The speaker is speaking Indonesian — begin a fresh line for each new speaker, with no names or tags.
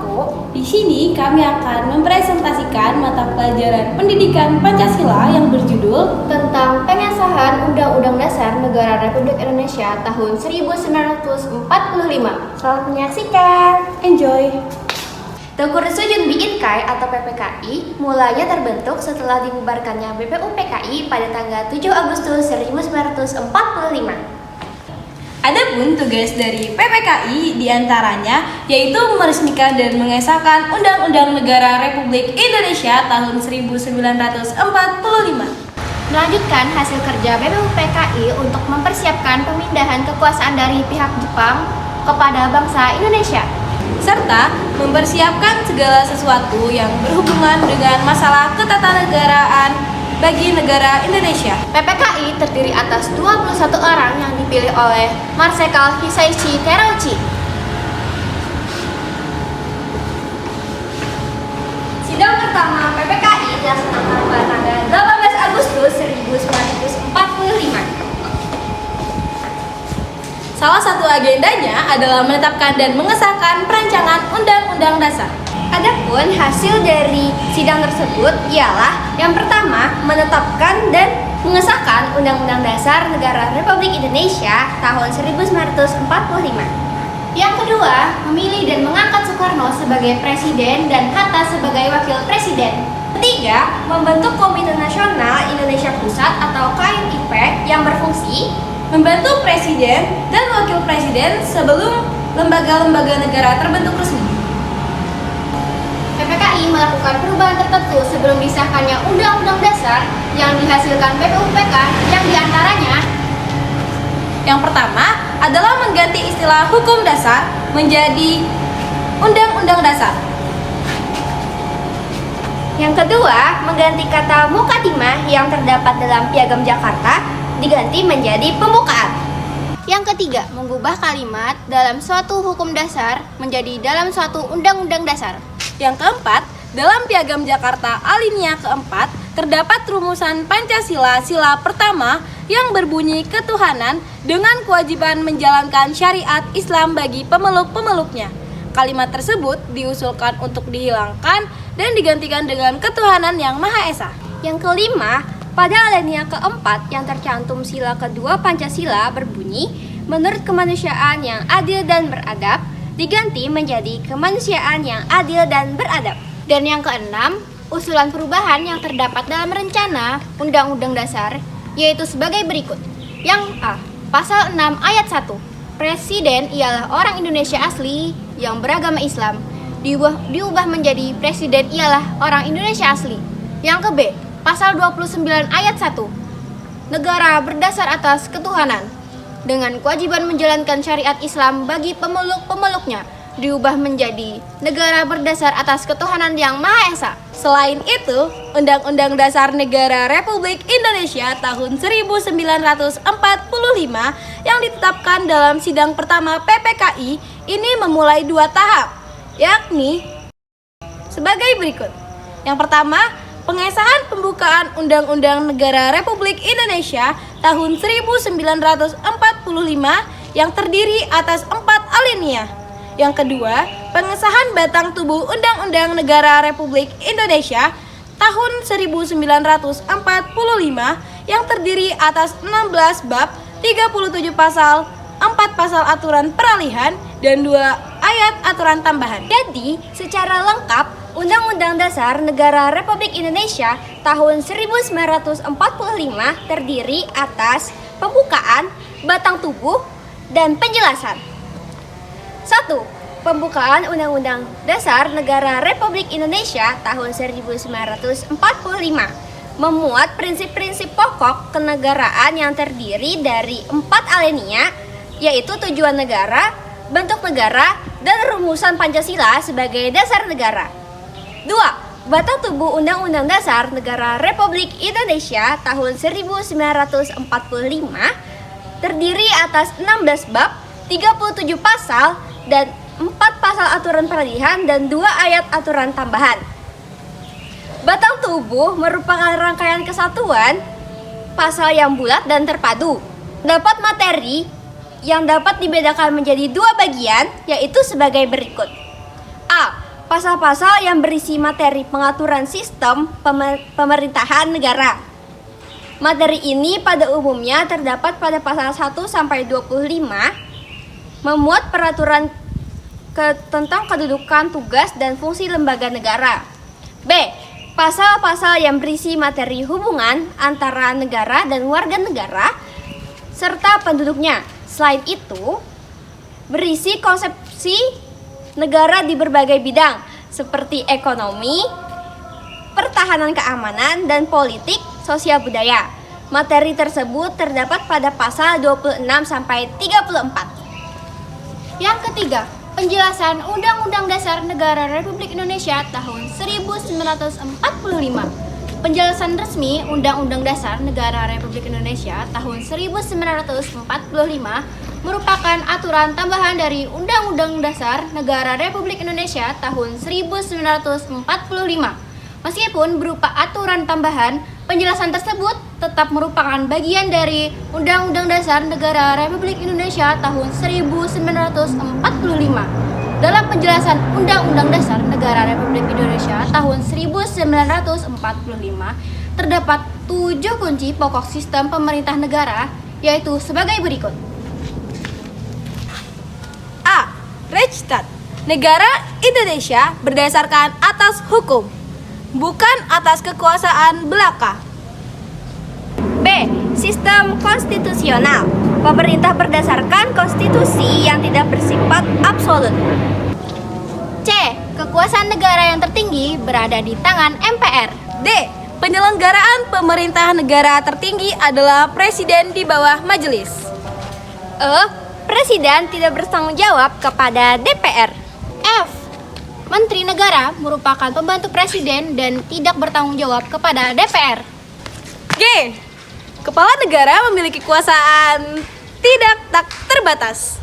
Marco. Di sini kami akan mempresentasikan mata pelajaran Pendidikan Pancasila yang berjudul
tentang pengesahan Undang-Undang Dasar Negara Republik Indonesia tahun 1945. Selamat menyaksikan.
Enjoy!
Teuku Resujun Biinkai atau PPKI mulanya terbentuk setelah dibubarkannya BPUPKI pada tanggal 7 Agustus 1945.
Adapun tugas dari PPKI diantaranya yaitu meresmikan dan mengesahkan Undang-Undang Negara Republik Indonesia tahun 1945.
Melanjutkan hasil kerja BPUPKI untuk mempersiapkan pemindahan kekuasaan dari pihak Jepang kepada bangsa Indonesia,
serta mempersiapkan segala sesuatu yang berhubungan dengan masalah ketatanegaraan bagi negara Indonesia.
PPKI terdiri atas 21 orang yang dipilih oleh Marsekal Hisaishi Terauchi. Sidang pertama PPKI dilaksanakan pada tanggal 18 Agustus 1945.
Salah satu agendanya adalah menetapkan dan mengesahkan perancangan Undang-Undang Dasar.
Adapun hasil dari sidang tersebut ialah yang pertama, menetapkan dan mengesahkan Undang-Undang Dasar Negara Republik Indonesia tahun 1945. Yang kedua, memilih dan mengangkat Soekarno sebagai presiden dan Hatta sebagai wakil presiden. Ketiga, membentuk Komite Nasional Indonesia Pusat atau KNIP yang berfungsi
membantu presiden dan wakil presiden sebelum lembaga-lembaga negara terbentuk resmi.
PPKI melakukan perubahan tertentu sebelum disahkannya Undang-Undang Dasar yang dihasilkan BPUPK, yang diantaranya
yang pertama adalah mengganti istilah hukum dasar menjadi Undang-Undang Dasar.
Yang kedua, mengganti kata mukaddimah yang terdapat dalam Piagam Jakarta diganti menjadi pembukaan. Yang ketiga, mengubah kalimat dalam suatu hukum dasar menjadi dalam suatu undang-undang dasar.
Yang keempat, dalam Piagam Jakarta alinea keempat terdapat rumusan Pancasila sila pertama yang berbunyi ketuhanan dengan kewajiban menjalankan syariat Islam bagi pemeluk-pemeluknya. Kalimat tersebut diusulkan untuk dihilangkan dan digantikan dengan ketuhanan yang Maha Esa.
Yang kelima, pada alinea keempat yang tercantum sila kedua Pancasila berbunyi, menurut kemanusiaan yang adil dan beradab, diganti menjadi kemanusiaan yang adil dan beradab. Dan yang keenam, usulan perubahan yang terdapat dalam rencana Undang-Undang Dasar yaitu sebagai berikut. Yang A, Pasal 6 Ayat 1, Presiden ialah orang Indonesia asli yang beragama Islam, diubah menjadi Presiden ialah orang Indonesia asli. Yang ke B, Pasal 29 Ayat 1, negara berdasar atas ketuhanan dengan kewajiban menjalankan syariat Islam bagi pemeluk-pemeluknya, diubah menjadi negara berdasar atas ketuhanan yang Maha Esa.
Selain itu, Undang-Undang Dasar Negara Republik Indonesia tahun 1945 yang ditetapkan dalam sidang pertama PPKI ini memulai 2 tahap, yakni sebagai berikut. Yang pertama, pengesahan pembukaan Undang-Undang Negara Republik Indonesia tahun 1945 yang terdiri atas 4 alinea. Yang kedua, pengesahan batang tubuh Undang-Undang Negara Republik Indonesia tahun 1945 yang terdiri atas 16 bab, 37 pasal, 4 pasal aturan peralihan, dan 2 ayat aturan tambahan.
Jadi, secara lengkap, Undang-Undang Dasar Negara Republik Indonesia tahun 1945 terdiri atas pembukaan, batang tubuh, dan penjelasan. 1. Pembukaan Undang-Undang Dasar Negara Republik Indonesia tahun 1945 memuat prinsip-prinsip pokok kenegaraan yang terdiri dari 4 alinea, yaitu tujuan negara, bentuk negara, dan rumusan Pancasila sebagai dasar negara. 2. Batang tubuh Undang-Undang Dasar Negara Republik Indonesia tahun 1945 terdiri atas 16 bab, 37 pasal, dan 4 pasal aturan peralihan dan 2 ayat aturan tambahan. Batang tubuh merupakan rangkaian kesatuan pasal yang bulat dan terpadu. Dapat materi yang dapat dibedakan menjadi 2 bagian, yaitu sebagai berikut. A. Pasal-pasal yang berisi materi pengaturan sistem pemerintahan negara. Materi ini pada umumnya terdapat pada pasal 1 sampai 25, memuat peraturan tentang kedudukan, tugas, dan fungsi lembaga negara. B. Pasal-pasal yang berisi materi hubungan antara negara dan warga negara serta penduduknya. Selain itu, berisi konsepsi negara di berbagai bidang seperti ekonomi, pertahanan keamanan, dan politik sosial budaya. Materi tersebut terdapat pada pasal 26 sampai 34.
Yang ketiga, penjelasan Undang-Undang Dasar Negara Republik Indonesia tahun 1945. Penjelasan resmi Undang-Undang Dasar Negara Republik Indonesia tahun 1945 merupakan aturan tambahan dari Undang-Undang Dasar Negara Republik Indonesia tahun 1945. Meskipun berupa aturan tambahan, penjelasan tersebut tetap merupakan bagian dari Undang-Undang Dasar Negara Republik Indonesia tahun 1945. Dalam penjelasan Undang-Undang Dasar Negara Republik Indonesia tahun 1945, terdapat 7 kunci pokok sistem pemerintah negara, yaitu sebagai berikut. A. Rechtsstaat. Negara Indonesia berdasarkan atas hukum, bukan atas kekuasaan belaka.
B. Sistem konstitusional. Pemerintah berdasarkan konstitusi yang tidak bersifat absolut.
C. Kekuasaan negara yang tertinggi berada di tangan MPR. D. Penyelenggaraan pemerintah negara tertinggi adalah presiden di bawah majelis.
E. Presiden tidak bertanggung jawab kepada DPR.
F. Menteri negara merupakan pembantu presiden dan tidak bertanggung jawab kepada DPR. G. Kepala negara memiliki kekuasaan tidak tak terbatas.